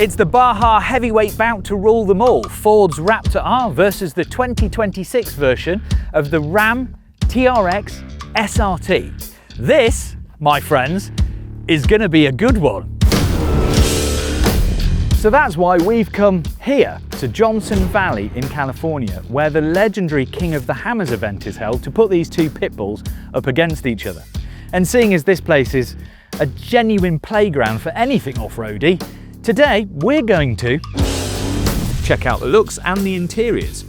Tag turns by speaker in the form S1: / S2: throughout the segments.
S1: It's the Baha heavyweight bout to rule them all, Ford's Raptor R versus the 2026 version of the Ram TRX SRT. This, my friends, is going to be a good one. So that's why we've come here to Johnson Valley in California, where the legendary King of the Hammers event is held, to put these two pit bulls up against each other. And seeing as this place is a genuine playground for anything off-roady, today we're going to check out the looks and the interiors,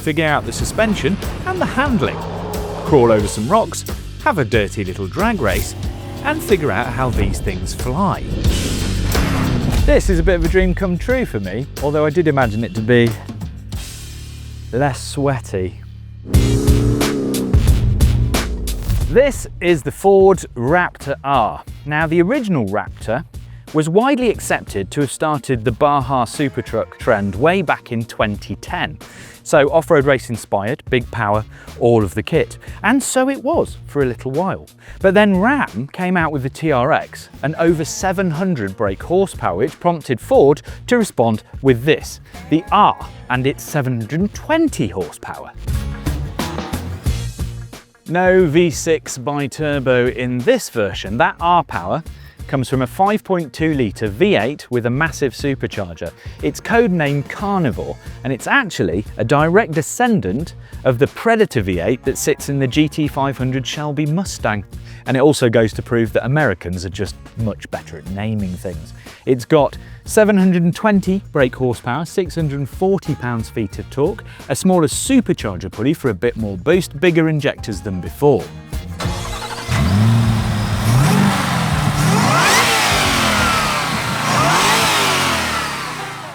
S1: figure out the suspension and the handling, crawl over some rocks, have a dirty little drag race, and figure out how these things fly. This is a bit of a dream come true for me, although I did imagine it to be less sweaty. This is the Ford Raptor R. Now, the original Raptor was widely accepted to have started the Baha supertruck trend way back in 2010. So off-road race inspired, big power, all of the kit. And so it was for a little while. But then Ram came out with the TRX and over 700 brake horsepower, which prompted Ford to respond with this, the R, and its 720 horsepower. No V6 bi-turbo in this version. That R power comes from a 5.2 litre V8 with a massive supercharger. It's codenamed Carnivore, and it's actually a direct descendant of the Predator V8 that sits in the GT500 Shelby Mustang. And it also goes to prove that Americans are just much better at naming things. It's got 720 brake horsepower, 640 pounds-feet of torque, a smaller supercharger pulley for a bit more boost, bigger injectors than before.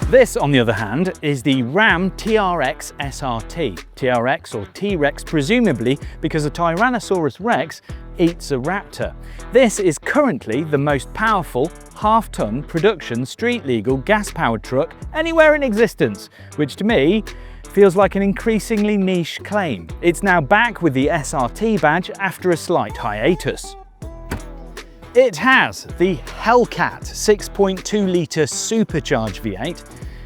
S1: This, on the other hand, is the Ram TRX SRT. TRX or T-Rex, presumably because a Tyrannosaurus Rex eats a Raptor. This is currently the most powerful half-ton production street-legal gas-powered truck anywhere in existence, which to me feels like an increasingly niche claim. It's now back with the SRT badge after a slight hiatus. It has the Hellcat 6.2 litre supercharged V8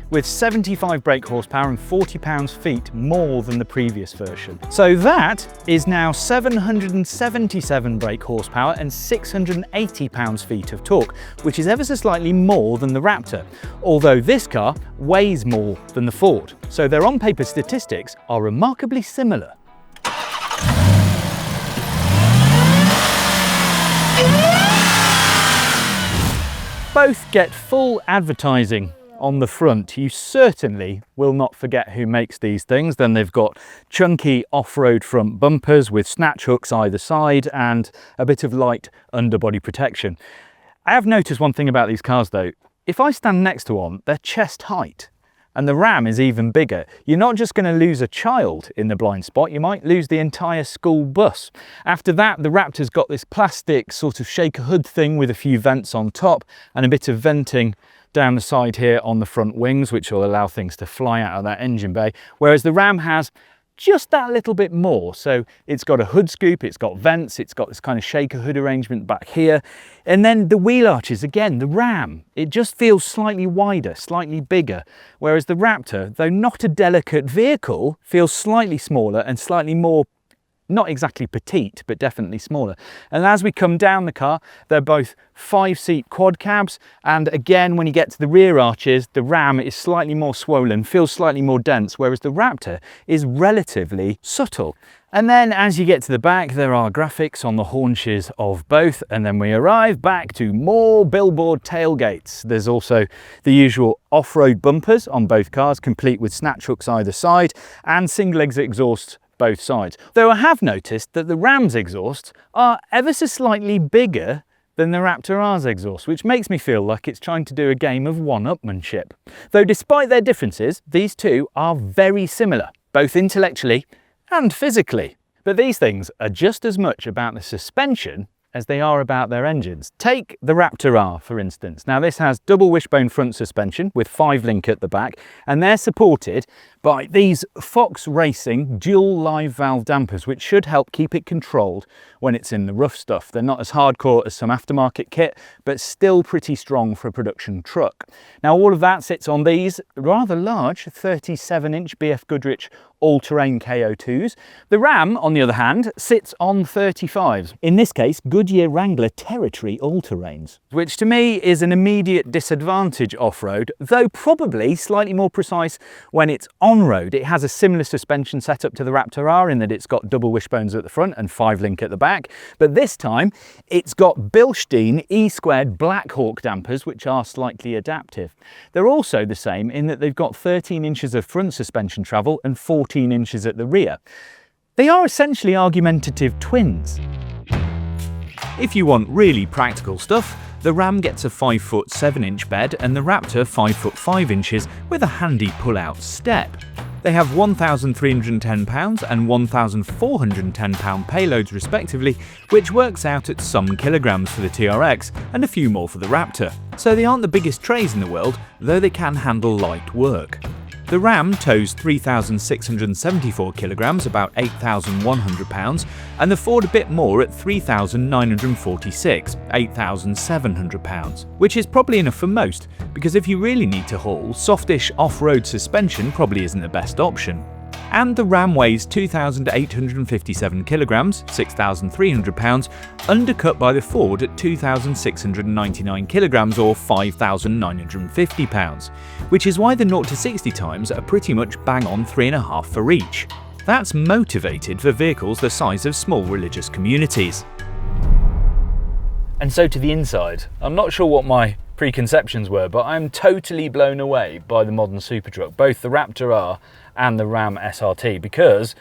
S1: with 75 brake horsepower and 40 pounds-feet more than the previous version. So that is now 777 brake horsepower and 680 pounds-feet of torque, which is ever so slightly more than the Raptor, although this car weighs more than the Ford. So their on-paper statistics are remarkably similar. Both get full advertising on the front. You certainly will not forget who makes these things. Then they've got chunky off-road front bumpers with snatch hooks either side and a bit of light underbody protection. I have noticed one thing about these cars though. If I stand next to one, they're chest height. And the Ram is even bigger. You're not just going to lose a child in the blind spot, you might lose the entire school bus. After that, the Raptor's got this plastic sort of shaker hood thing with a few vents on top and a bit of venting down the side here on the front wings, which will allow things to fly out of that engine bay, whereas the Ram has just that little bit more. So it's got a hood scoop, it's got vents, it's got this kind of shaker hood arrangement back here. And then the wheel arches, again, the Ram, it just feels slightly wider, slightly bigger. Whereas the Raptor, though not a delicate vehicle, feels slightly smaller and slightly more, not exactly petite, but definitely smaller. And as we come down the car, they're both 5-seat quad cabs. And again, when you get to the rear arches, the Ram is slightly more swollen, feels slightly more dense, whereas the Raptor is relatively subtle. And then as you get to the back, there are graphics on the haunches of both. And then we arrive back to more billboard tailgates. There's also the usual off-road bumpers on both cars, complete with snatch hooks either side and single exit exhaust both sides. Though I have noticed that the Ram's exhausts are ever so slightly bigger than the Raptor R's exhaust, which makes me feel like it's trying to do a game of one-upmanship. Though despite their differences, these two are very similar, both intellectually and physically. But these things are just as much about the suspension as they are about their engines. Take the Raptor R, for instance. Now this has double wishbone front suspension with 5-link at the back, and they're supported by these Fox Racing dual live valve dampers, which should help keep it controlled when it's in the rough stuff. They're not as hardcore as some aftermarket kit, but still pretty strong for a production truck. Now all of that sits on these rather large 37-inch BF Goodrich all-terrain KO2s. The Ram, on the other hand, sits on 35s. In this case, Goodyear Wrangler Territory all-terrains, which to me is an immediate disadvantage off-road, though probably slightly more precise when it's on-road. It has a similar suspension setup to the Raptor R in that it's got double wishbones at the front and 5-link at the back, but this time it's got Bilstein E-squared Black Hawk dampers, which are slightly adaptive. They're also the same in that they've got 13 inches of front suspension travel and 14 inches at the rear. They are essentially argumentative twins. If you want really practical stuff, the Ram gets a 5-foot 7-inch bed and the Raptor 5-foot 5 inches with a handy pull-out step. They have 1,310 pounds and 1,410 pound payloads respectively, which works out at some kilograms for the TRX and a few more for the Raptor. So they aren't the biggest trays in the world, though they can handle light work. The Ram tows 3,674 kilograms, about 8,100 pounds, and the Ford a bit more at 3,946, 8,700 pounds, which is probably enough for most, because if you really need to haul, softish off-road suspension probably isn't the best option. And the Ram weighs 2,857 kilograms, 6,300 pounds, undercut by the Ford at 2,699 kilograms or 5,950 pounds, which is why the 0 to 60 times are pretty much bang on 3.5 for each. That's motivated for vehicles the size of small religious communities. And so to the inside. I'm not sure what my preconceptions were, but I'm totally blown away by the modern supertruck, both the Raptor R and the Ram SRT, because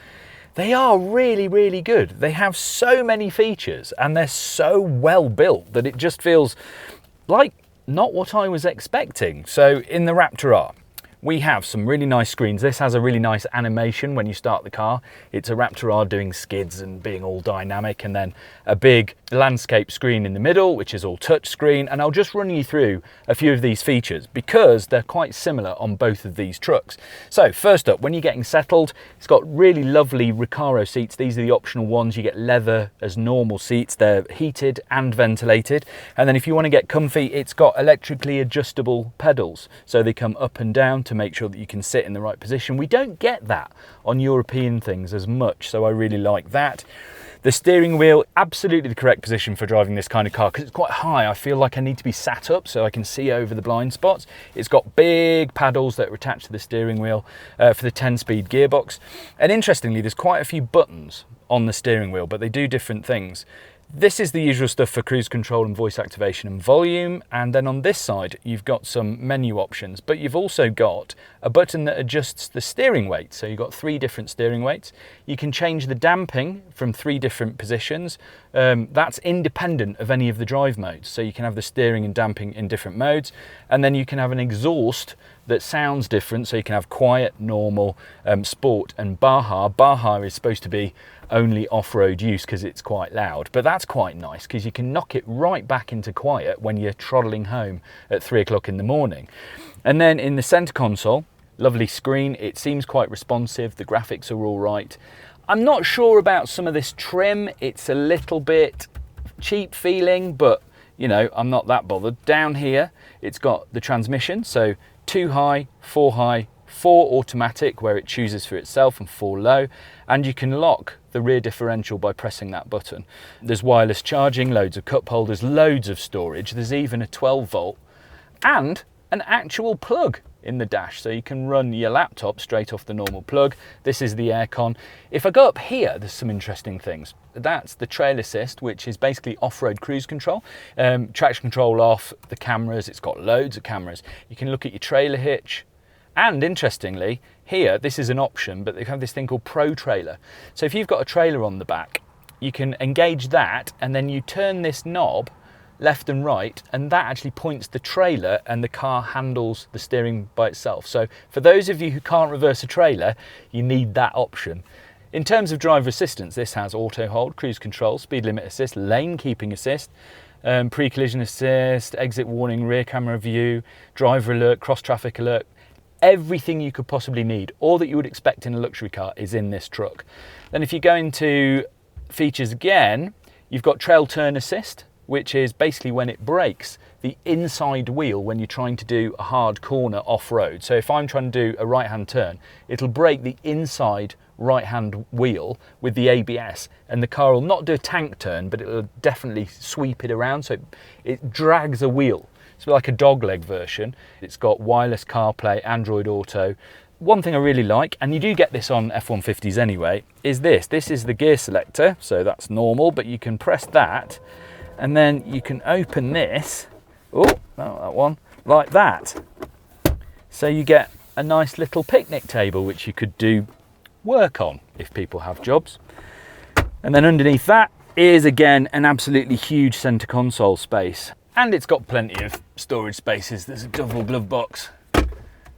S1: they are really, really good. They have so many features and they're so well built that it just feels like not what I was expecting. So in the Raptor R, we have some really nice screens. This has a really nice animation when you start the car. It's a Raptor R doing skids and being all dynamic, and then a big landscape screen in the middle, which is all touch screen. And I'll just run you through a few of these features because they're quite similar on both of these trucks. So first up, when you're getting settled, it's got really lovely Recaro seats. These are the optional ones. You get leather as normal seats. They're heated and ventilated. And then if you want to get comfy, it's got electrically adjustable pedals. So they come up and down to make sure that you can sit in the right position. We don't get that on European things as much, so I really like that. The steering wheel, absolutely the correct position for driving this kind of car because it's quite high. I feel like I need to be sat up so I can see over the blind spots. It's got big paddles that are attached to the steering wheel for the 10-speed gearbox. And interestingly, there's quite a few buttons on the steering wheel, but they do different things. This is the usual stuff for cruise control and voice activation and volume, and then on this side you've got some menu options, but you've also got a button that adjusts the steering weight. So you've got 3 different steering weights. You can change the damping from 3 different positions. That's independent of any of the drive modes, so you can have the steering and damping in different modes, and then you can have an exhaust that sounds different, so you can have quiet, normal, sport and Baha. Baha is supposed to be only off-road use because it's quite loud, but that's quite nice because you can knock it right back into quiet when you're trotting home at 3 o'clock in the morning. And then in the center console, lovely screen. It seems quite responsive. The graphics are all right. I'm not sure about some of this trim. It's a little bit cheap feeling, but you know, I'm not that bothered. Down here, it's got the transmission, so 2 high, 4 automatic where it chooses for itself, and 4 low, and you can lock the rear differential by pressing that button. There's wireless charging, loads of cup holders, loads of storage. There's even a 12 volt and an actual plug in the dash, so you can run your laptop straight off the normal plug. This is the aircon. If I go up here, there's some interesting things. That's the trail assist, which is basically off-road cruise control. Traction control off, the cameras, it's got loads of cameras. You can look at your trailer hitch. And interestingly, here, this is an option, but they have this thing called Pro Trailer. So if you've got a trailer on the back, you can engage that, and then you turn this knob left and right, and that actually points the trailer, and the car handles the steering by itself. So for those of you who can't reverse a trailer, you need that option. In terms of driver assistance, this has auto hold, cruise control, speed limit assist, lane keeping assist, pre-collision assist, exit warning, rear camera view, driver alert, cross traffic alert. Everything you could possibly need, all that you would expect in a luxury car, is in this truck. Then if you go into features again, you've got trail turn assist, which is basically when it brakes the inside wheel when you're trying to do a hard corner off-road. So if I'm trying to do a right-hand turn, it'll brake the inside right-hand wheel with the ABS, and the car will not do a tank turn, but it'll definitely sweep it around, so it drags a wheel. It's like a dogleg version. It's got wireless CarPlay, Android Auto. One thing I really like, and you do get this on F-150s anyway, is this. This is the gear selector, so that's normal, but you can press that, and then you can open this, oh, not that one, like that. So you get a nice little picnic table, which you could do work on if people have jobs. And then underneath that is, again, an absolutely huge center console space. And it's got plenty of storage spaces. There's a double glove box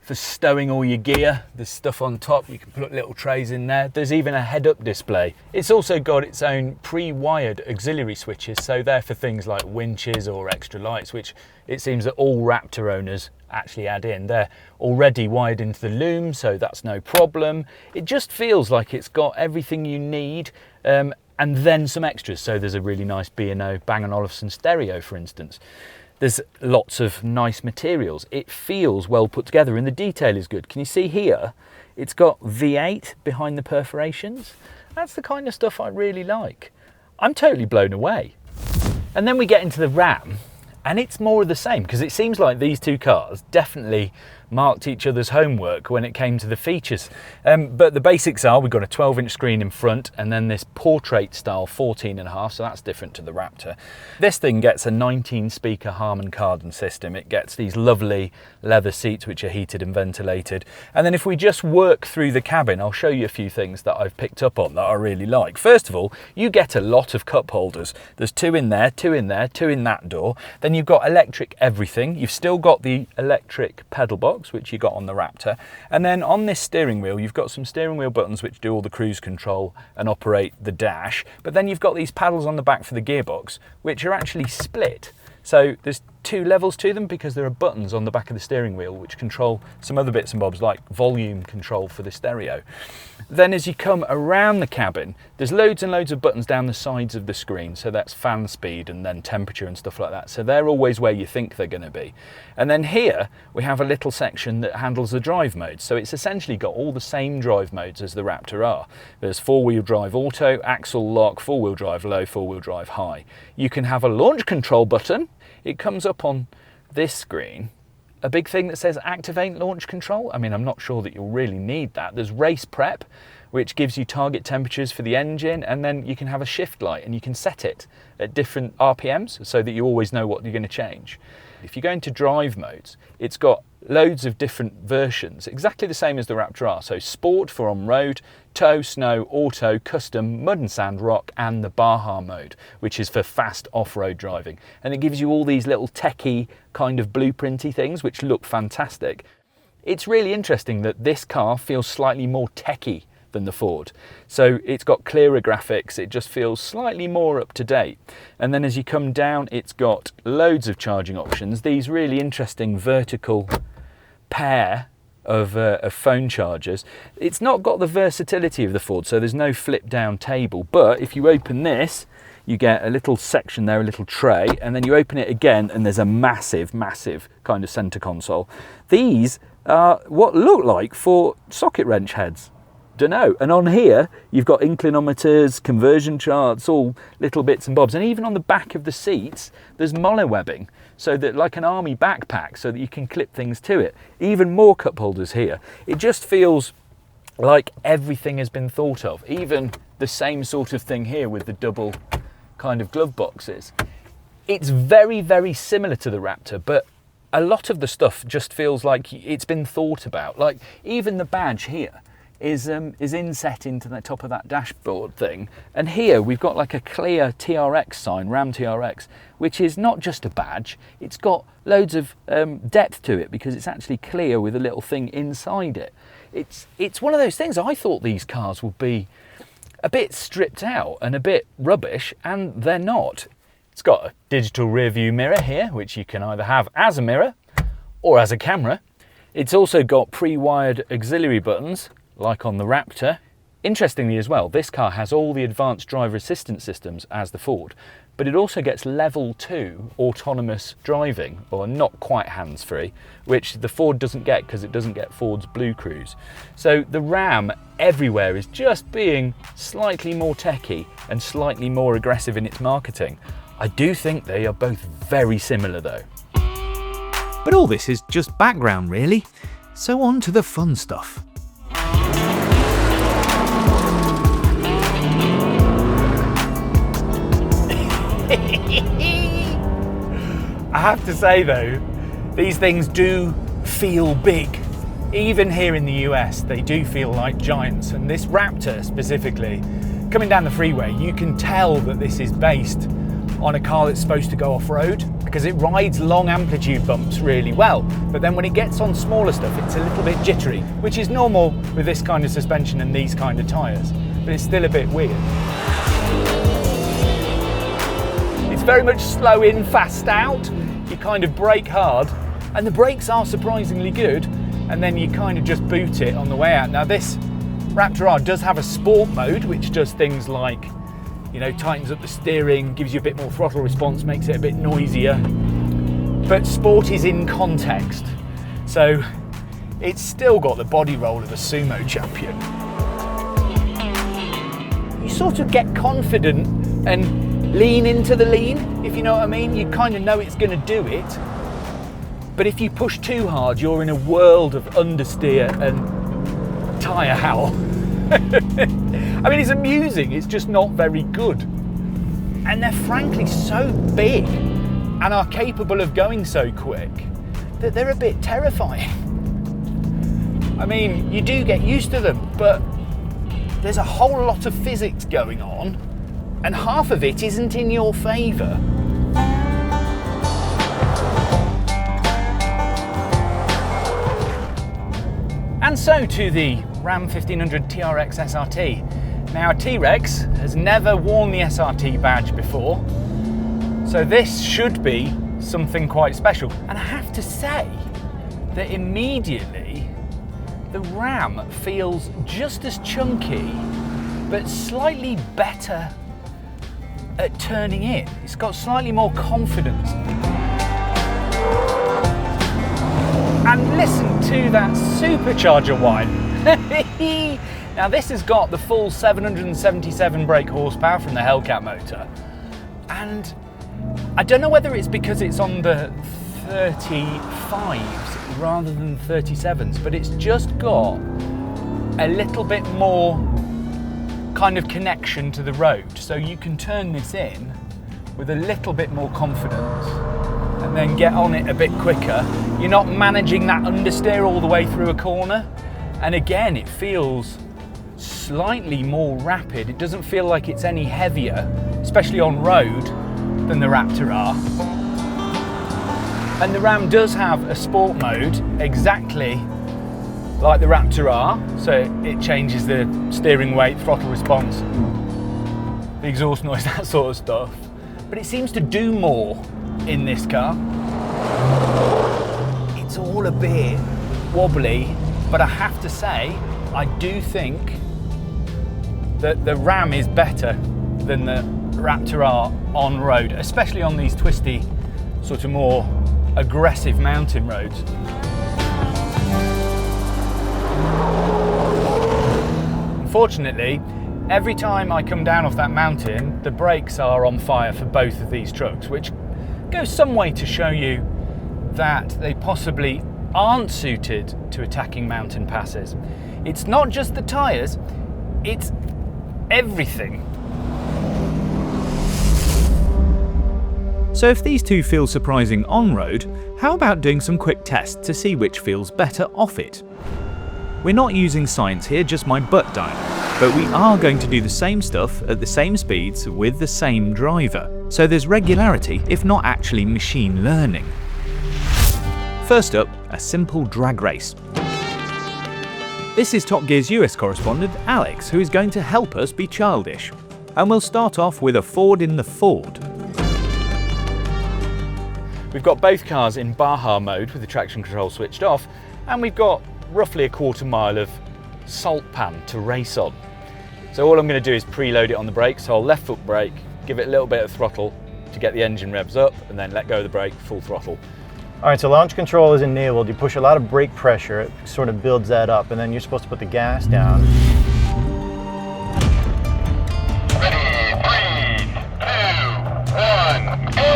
S1: for stowing all your gear. There's stuff on top. You can put little trays in there. There's even a head-up display. It's also got its own pre-wired auxiliary switches, so they're for things like winches or extra lights, which it seems that all Raptor owners actually add in. They're already wired into the loom, so that's no problem. It just feels like it's got everything you need, and then some extras. So there's a really nice B&O Bang & Olufsen stereo, for instance. There's lots of nice materials. It feels well put together, and the detail is good. Can you see here? It's got V8 behind the perforations. That's the kind of stuff I really like. I'm totally blown away. And then we get into the Ram, and it's more of the same, because it seems like these two cars definitely marked each other's homework when it came to the features. But the basics are, we've got a 12-inch screen in front, and then this portrait style 14.5, so that's different to the Raptor. This thing gets a 19-speaker Harman Kardon system. It gets these lovely leather seats which are heated and ventilated. And then if we just work through the cabin, I'll show you a few things that I've picked up on that I really like. First of all, you get a lot of cup holders. There's two in there, two in there, two in that door. Then you've got electric everything. You've still got the electric pedal box, which you got on the Raptor, and then on this steering wheel you've got some steering wheel buttons which do all the cruise control and operate the dash, but then you've got these paddles on the back for the gearbox which are actually split. So there's two levels to them because there are buttons on the back of the steering wheel which control some other bits and bobs like volume control for the stereo. Then as you come around the cabin, there's loads and loads of buttons down the sides of the screen. So that's fan speed and then temperature and stuff like that. So they're always where you think they're going to be. And then here we have a little section that handles the drive modes. So it's essentially got all the same drive modes as the Raptor R. There's four-wheel drive auto, axle lock, four-wheel drive low, four-wheel drive high. You can have a launch control button. It comes up on this screen, a big thing that says activate launch control. I mean, I'm not sure that you'll really need that. There's race prep, which gives you target temperatures for the engine, and then you can have a shift light and you can set it at different RPMs so that you always know what you're going to change. If you go into drive modes, it's got loads of different versions, exactly the same as the Raptor R. So sport for on-road, tow, snow, auto, custom, mud and sand, rock, and the Baha mode, which is for fast off-road driving. And it gives you all these little techie kind of blueprinty things which look fantastic. It's really interesting that this car feels slightly more techie than the Ford. So it's got clearer graphics, it just feels slightly more up to date. And then as you come down, it's got loads of charging options, these really interesting vertical pair of phone chargers. It's not got the versatility of the Ford, so there's no flip down table, but if you open this, you get a little section there, a little tray, and then you open it again and there's a massive, massive kind of center console. These are what look like for socket wrench heads. Dunno. And on here you've got inclinometers, conversion charts, all little bits and bobs, and even on the back of the seats there's monowebbing, so that like an army backpack, so that you can clip things to it. Even more cup holders here. It just feels like everything has been thought of. Even the same sort of thing here with the double kind of glove boxes. It's very, very similar to the Raptor, but a lot of the stuff just feels like it's been thought about. Like even the badge here is inset into the top of that dashboard thing, and here we've got like a clear TRX sign, Ram TRX, which is not just a badge, it's got loads of depth to it because it's actually clear with a little thing inside it. It's one of those things. I thought these cars would be a bit stripped out and a bit rubbish, and they're not. It's got a digital rear view mirror here, which you can either have as a mirror or as a camera. It's also got pre-wired auxiliary buttons, like on the Raptor. Interestingly as well, this car has all the advanced driver assistance systems as the Ford, but it also gets level 2 autonomous driving, or not quite hands-free, which the Ford doesn't get because it doesn't get Ford's Blue Cruise. So the Ram everywhere is just being slightly more techie and slightly more aggressive in its marketing. I do think they are both very similar though.
S2: But all this is just background really, so on to the fun stuff.
S1: I have to say though, these things do feel big. Even here in the US, they do feel like giants. And this Raptor specifically, coming down the freeway, you can tell that this is based on a car that's supposed to go off-road, because it rides long amplitude bumps really well. But then when it gets on smaller stuff, it's a little bit jittery, which is normal with this kind of suspension and these kind of tyres, but it's still a bit weird. It's very much slow in, fast out. You kind of brake hard, and the brakes are surprisingly good, and then you kind of just boot it on the way out. Now this Raptor R does have a sport mode, which does things like, you know, tightens up the steering, gives you a bit more throttle response, makes it a bit noisier. But sport is in context, so it's still got the body roll of a sumo champion. You sort of get confident and lean into the lean, if you know what I mean. You kind of know it's going to do it. But if you push too hard, you're in a world of understeer and tyre hell. I mean, it's amusing, it's just not very good. And they're frankly so big and are capable of going so quick that they're a bit terrifying. I mean, you do get used to them, but there's a whole lot of physics going on, and half of it isn't in your favour. And so to the Ram 1500 TRX SRT. Now, a T-Rex has never worn the SRT badge before, so this should be something quite special. And I have to say that immediately the Ram feels just as chunky, but slightly better at turning in. It's got slightly more confidence. And listen to that supercharger whine. Now this has got the full 777 brake horsepower from the Hellcat motor. And I don't know whether it's because it's on the 35s rather than 37s, but it's just got a little bit more kind of connection to the road. So you can turn this in with a little bit more confidence and then get on it a bit quicker. You're not managing that understeer all the way through a corner. And again, it feels slightly more rapid. It doesn't feel like it's any heavier, especially on road, than the Raptor R. And the Ram does have a sport mode, exactly like the Raptor R. So it changes the steering weight, throttle response, the exhaust noise, that sort of stuff. But it seems to do more in this car. It's all a bit wobbly, but I have to say, I do think that the Ram is better than the Raptor R on road, especially on these twisty, sort of more aggressive mountain roads. Unfortunately, every time I come down off that mountain, the brakes are on fire for both of these trucks, which goes some way to show you that they possibly aren't suited to attacking mountain passes. It's not just the tyres, it's everything.
S2: So if these two feel surprising on-road, how about doing some quick tests to see which feels better off it? We're not using science here, just my butt dyno, but we are going to do the same stuff at the same speeds with the same driver. So there's regularity, if not actually machine learning. First up, a simple drag race. This is Top Gear's US correspondent, Alex, who is going to help us be childish. And we'll start off with a Ford in the Ford.
S1: We've got both cars in Baha mode with the traction control switched off, and we've got roughly a quarter mile of salt pan to race on. So all I'm going to do is preload it on the brake, so I'll left foot brake, give it a little bit of throttle to get the engine revs up, and then let go of the brake, full throttle.
S3: All right, so launch control is enabled. You push a lot of brake pressure, it sort of builds that up, and then you're supposed to put the gas down.
S4: Ready, 3, 2, 1, go!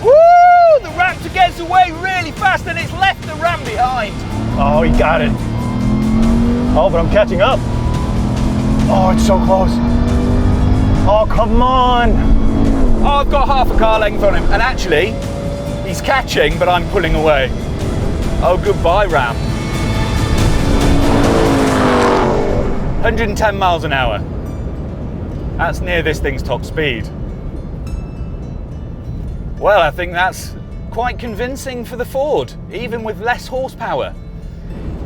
S1: Woo! The Raptor gets away really fast and it's left the Ram behind.
S3: Oh, he got it. Oh, but I'm catching up. Oh, it's so close. Oh, come on.
S1: Oh, I've got half a car length on him, and actually, he's catching, but I'm pulling away. Oh, goodbye, Ram. 110 miles an hour. That's near this thing's top speed. Well, I think that's quite convincing for the Ford, even with less horsepower.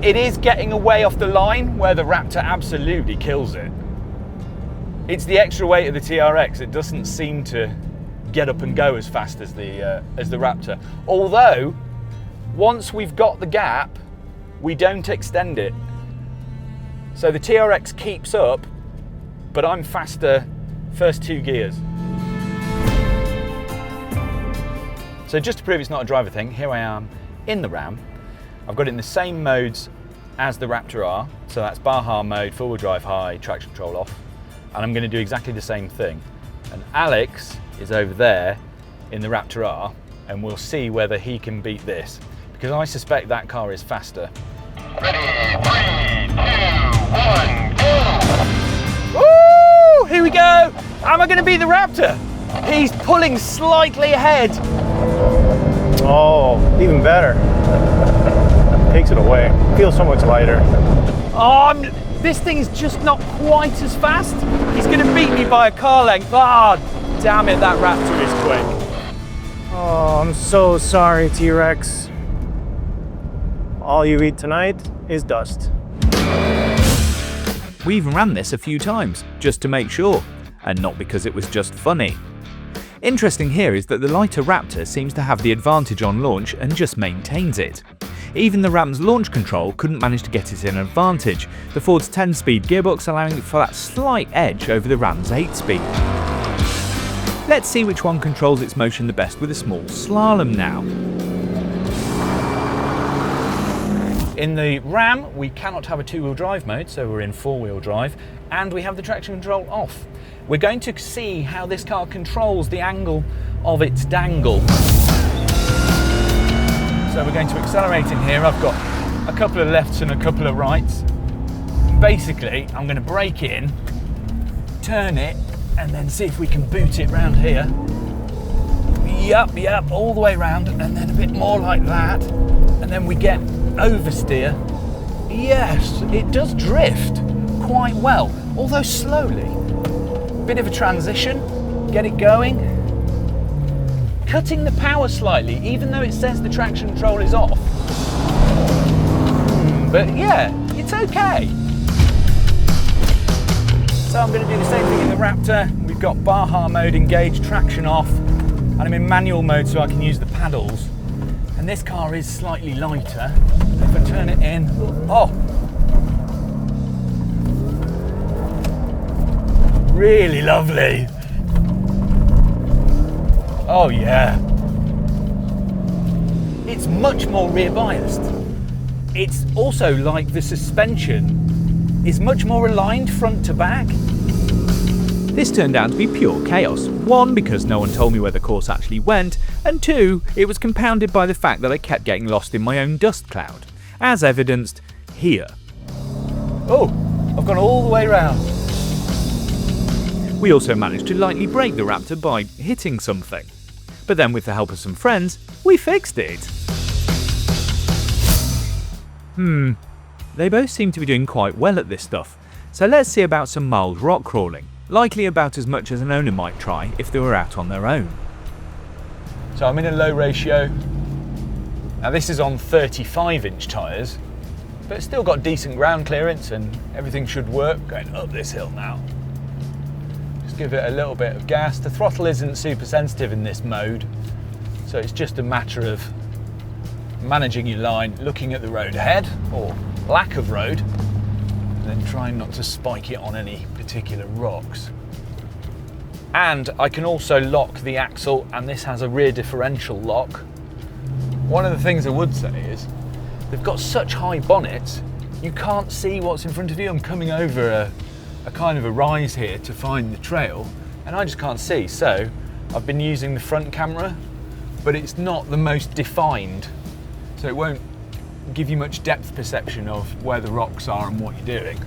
S1: It is getting away off the line where the Raptor absolutely kills it. It's the extra weight of the TRX. It doesn't seem to get up and go as fast as the Raptor. Although, once we've got the gap, we don't extend it. So the TRX keeps up, but I'm faster first 2 gears. So just to prove it's not a driver thing, here I am in the Ram. I've got it in the same modes as the Raptor R. So that's Baha mode, four-wheel drive high, traction control off. And I'm going to do exactly the same thing. And Alex is over there in the Raptor R, and we'll see whether he can beat this, because I suspect that car is faster.
S4: Ready, 3, 2, 1, go!
S1: Woo! Here we go! Am I going to beat the Raptor? He's pulling slightly ahead.
S3: Oh, even better. Takes it away. Feels so much lighter.
S1: Oh, this thing's just not quite as fast. He's going to beat me by a car length. Ah, oh, damn it, that Raptor is quick.
S3: Oh, I'm so sorry, T-Rex. All you eat tonight is dust.
S2: We even ran this a few times, just to make sure, and not because it was just funny. Interesting here is that the lighter Raptor seems to have the advantage on launch and just maintains it. Even the Ram's launch control couldn't manage to get it an advantage, the Ford's 10-speed gearbox allowing for that slight edge over the Ram's 8-speed. Let's see which one controls its motion the best with a small slalom now.
S1: In the Ram, we cannot have a two-wheel drive mode, so we're in four-wheel drive, and we have the traction control off. We're going to see how this car controls the angle of its dangle. So we're going to accelerate in here. I've got a couple of lefts and a couple of rights. Basically, I'm going to brake in, turn it, and then see if we can boot it round here. Yep, all the way round, and then a bit more like that. And then we get oversteer. Yes, it does drift quite well, although slowly. Bit of a transition, get it going. Cutting the power slightly, even though it says the traction control is off. But yeah, it's okay. So I'm going to do the same thing in the Raptor. We've got Baha mode engaged, traction off, and I'm in manual mode so I can use the paddles. And this car is slightly lighter. If I turn it in, oh! Really lovely. Oh yeah. It's much more rear biased. It's also like the suspension is much more aligned front to back.
S2: This turned out to be pure chaos. One, because no one told me where the course actually went, and two, it was compounded by the fact that I kept getting lost in my own dust cloud, as evidenced here.
S1: Oh, I've gone all the way round.
S2: We also managed to lightly brake the Raptor by hitting something. But then with the help of some friends, we fixed it. They both seem to be doing quite well at this stuff, so let's see about some mild rock crawling, likely about as much as an owner might try if they were out on their own.
S1: So I'm in a low ratio. Now this is on 35-inch tyres, but it's still got decent ground clearance and everything should work going up this hill now. Just give it a little bit of gas. The throttle isn't super sensitive in this mode, so it's just a matter of
S2: managing your line, looking at the road ahead, or lack of road, and then trying not to spike it on any particular rocks. And I can also lock the axle, and this has a rear differential lock. One of the things I would say is they've got such high bonnets, you can't see what's in front of you. I'm coming over a kind of a rise here to find the trail, and I just can't see. So I've been using the front camera, but it's not the most defined, so it won't give you much depth perception of where the rocks are and what you're doing.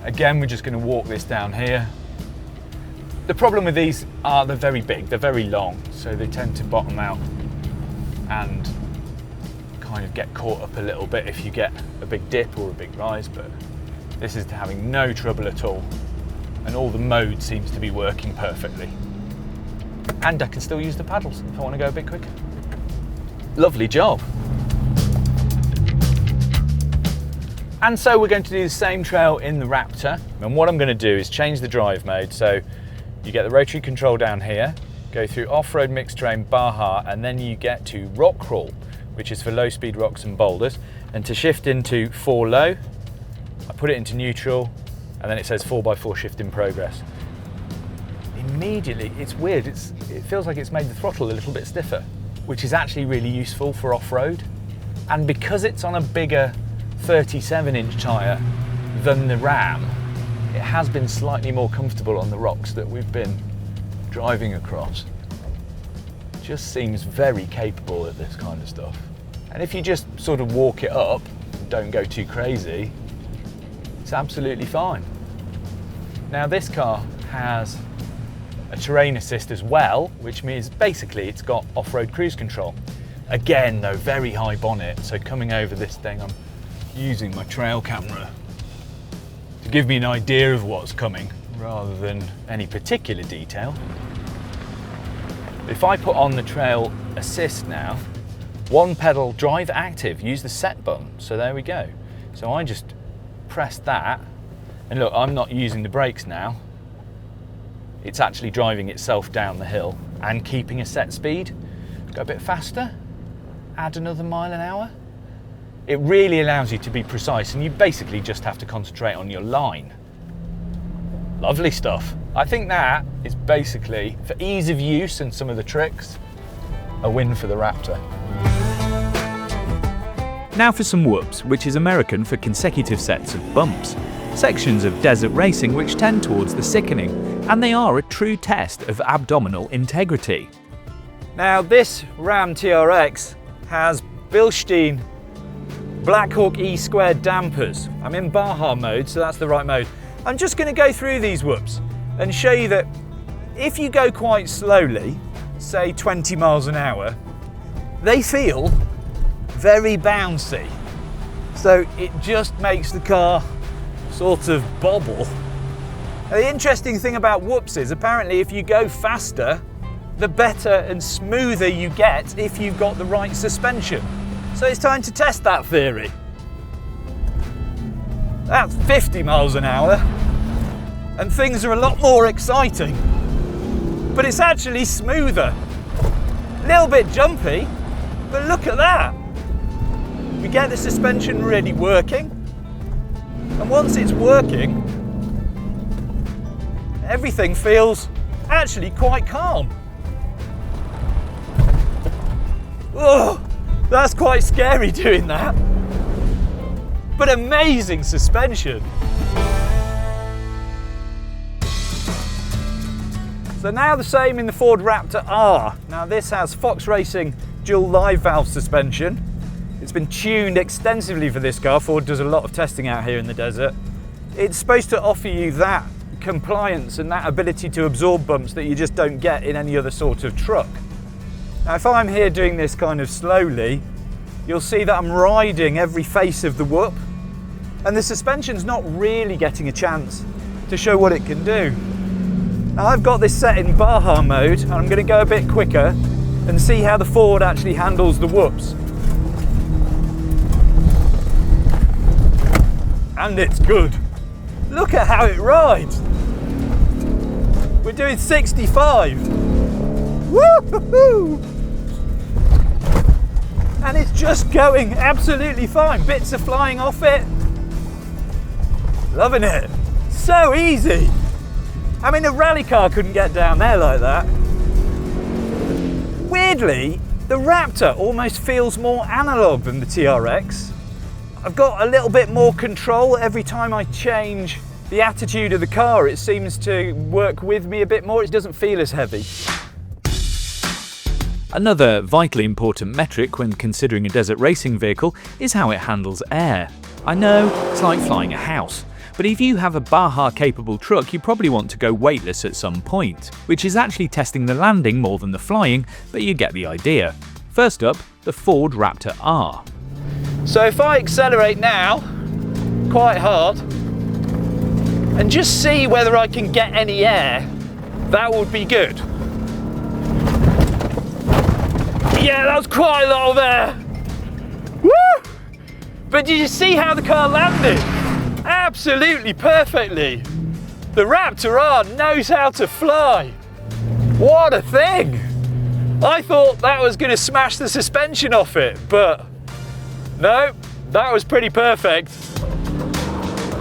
S2: Again, we're just going to walk this down here. The problem with these are they're very big, they're very long, so they tend to bottom out and kind of get caught up a little bit if you get a big dip or a big rise, but this is having no trouble at all, and all the mode seems to be working perfectly. And I can still use the paddles if I want to go a bit quicker. Lovely job. And so we're going to do the same trail in the Raptor, and what I'm going to do is change the drive mode. So you get the rotary control down here, go through off-road mixed terrain Baha, and then you get to rock crawl, which is for low speed rocks and boulders. And to shift into 4 low, I put it into neutral, and then it says 4x4 shift in progress. Immediately, it's weird, it feels like it's made the throttle a little bit stiffer, which is actually really useful for off-road. And because it's on a bigger 37-inch tyre than the Ram, it has been slightly more comfortable on the rocks that we've been driving across. It just seems very capable at this kind of stuff. And if you just sort of walk it up, don't go too crazy, it's absolutely fine. Now this car has a terrain assist as well, which means basically it's got off-road cruise control. Again though, very high bonnet, so coming over this thing, I'm using my trail camera to give me an idea of what's coming rather than any particular detail. If I put on the trail assist now, one pedal drive active, use the set button, so there we go. So I just press that, and look, I'm not using the brakes now. It's actually driving itself down the hill and keeping a set speed. Go a bit faster, add another mile an hour. It really allows you to be precise, and you basically just have to concentrate on your line. Lovely stuff. I think that is basically, for ease of use and some of the tricks, a win for the Raptor. Now for some whoops, which is American for consecutive sets of bumps. Sections of desert racing which tend towards the sickening, and they are a true test of abdominal integrity.
S1: Now this Ram TRX has Bilstein Blackhawk E squared dampers. I'm in Baha mode, so that's the right mode. I'm just going to go through these whoops and show you that if you go quite slowly, say 20 miles an hour, they feel very bouncy. So it just makes the car sort of bobble. Now, the interesting thing about whoops is apparently if you go faster, the better and smoother you get if you've got the right suspension. So it's time to test that theory. That's 50 miles an hour, and things are a lot more exciting, but it's actually smoother. A little bit jumpy, but look at that. We get the suspension really working, and once it's working, everything feels actually quite calm. Oh, that's quite scary doing that, but amazing suspension. So now the same in the Ford Raptor R. Now this has Fox Racing dual live valve suspension. It's been tuned extensively for this car. Ford does a lot of testing out here in the desert. It's supposed to offer you that compliance and that ability to absorb bumps that you just don't get in any other sort of truck. Now if I'm here doing this kind of slowly, you'll see that I'm riding every face of the whoop, and the suspension's not really getting a chance to show what it can do. Now I've got this set in Baha mode, and I'm going to go a bit quicker and see how the Ford actually handles the whoops. And it's good. Look at how it rides. We're doing 65. Woo-hoo-hoo!
S3: and it's just going absolutely fine. Bits are flying off it. Loving it. So easy. I mean, a rally car couldn't get down there like that. Weirdly, the Raptor almost feels more analog than the TRX. I've got a little bit more control every time I change the attitude of the car. It seems to work with me a bit more. It doesn't feel as heavy.
S2: Another vitally important metric when considering a desert racing vehicle is how it handles air. I know it's like flying a house, but if you have a Baha capable truck, you probably want to go weightless at some point, which is actually testing the landing more than the flying, but you get the idea. First up, the Ford Raptor R.
S3: So if I accelerate now, quite hard, and just see whether I can get any air, that would be good. Yeah, that was quite a lot of air. Woo! But did you see how the car landed? Absolutely perfectly. The Raptor R knows how to fly. What a thing. I thought that was going to smash the suspension off it, but no, that was pretty perfect.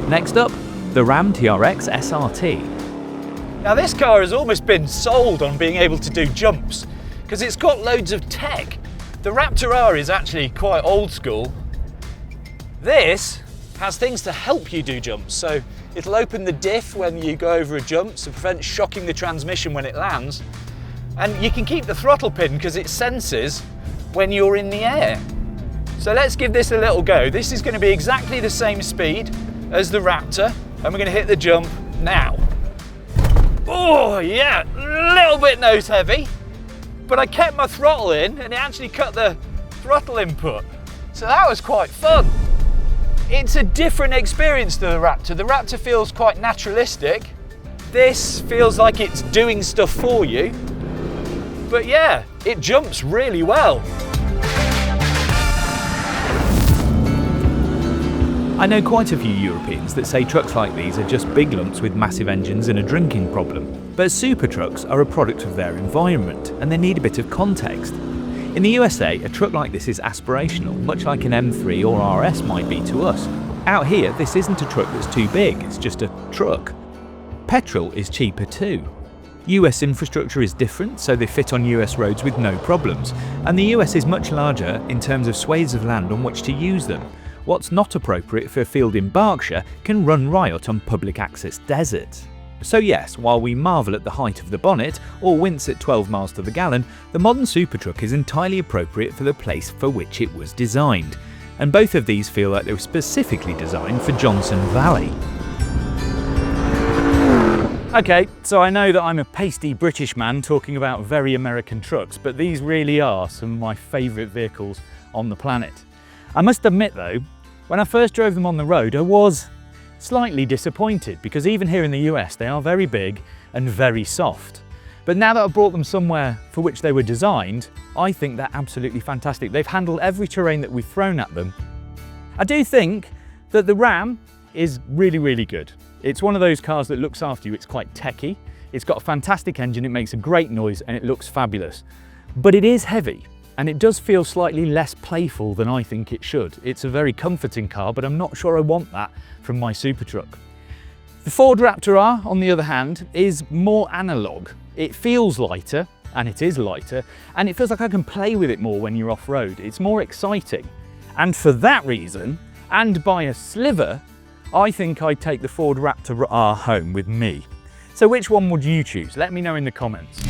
S2: Next up, the Ram TRX SRT.
S3: Now this car has almost been sold on being able to do jumps because it's got loads of tech. The Raptor R is actually quite old school. This has things to help you do jumps, so it'll open the diff when you go over a jump to prevent shocking the transmission when it lands, and you can keep the throttle pin because it senses when you're in the air. So let's give this a little go. This is going to be exactly the same speed as the Raptor, and we're going to hit the jump now. Oh yeah, a little bit nose heavy, but I kept my throttle in and it actually cut the throttle input. So that was quite fun. It's a different experience to the Raptor. The Raptor feels quite naturalistic. This feels like it's doing stuff for you. But yeah, it jumps really well.
S2: I know quite a few Europeans that say trucks like these are just big lumps with massive engines and a drinking problem. But super trucks are a product of their environment and they need a bit of context. In the USA, a truck like this is aspirational, much like an M3 or RS might be to us. Out here, this isn't a truck that's too big, it's just a truck. Petrol is cheaper too. US infrastructure is different, so they fit on US roads with no problems. And the US is much larger in terms of swathes of land on which to use them. What's not appropriate for a field in Berkshire can run riot on public access desert. So yes, while we marvel at the height of the bonnet or wince at 12 miles to the gallon, the modern supertruck is entirely appropriate for the place for which it was designed. And both of these feel like they were specifically designed for Johnson Valley.
S1: Okay, so I know that I'm a pasty British man talking about very American trucks, but these really are some of my favourite vehicles on the planet. I must admit though, when I first drove them on the road, I was slightly disappointed because even here in the US, they are very big and very soft. But now that I've brought them somewhere for which they were designed, I think they're absolutely fantastic. They've handled every terrain that we've thrown at them. I do think that the Ram is really, really good. It's one of those cars that looks after you. It's quite techy. It's got a fantastic engine. It makes a great noise and it looks fabulous. But it is heavy. And it does feel slightly less playful than I think it should. It's a very comforting car, but I'm not sure I want that from my super truck. The Ford Raptor R, on the other hand, is more analog. It feels lighter, and it is lighter, and it feels like I can play with it more when you're off-road. It's more exciting. And for that reason, and by a sliver, I think I'd take the Ford Raptor R home with me. So which one would you choose? Let me know in the comments.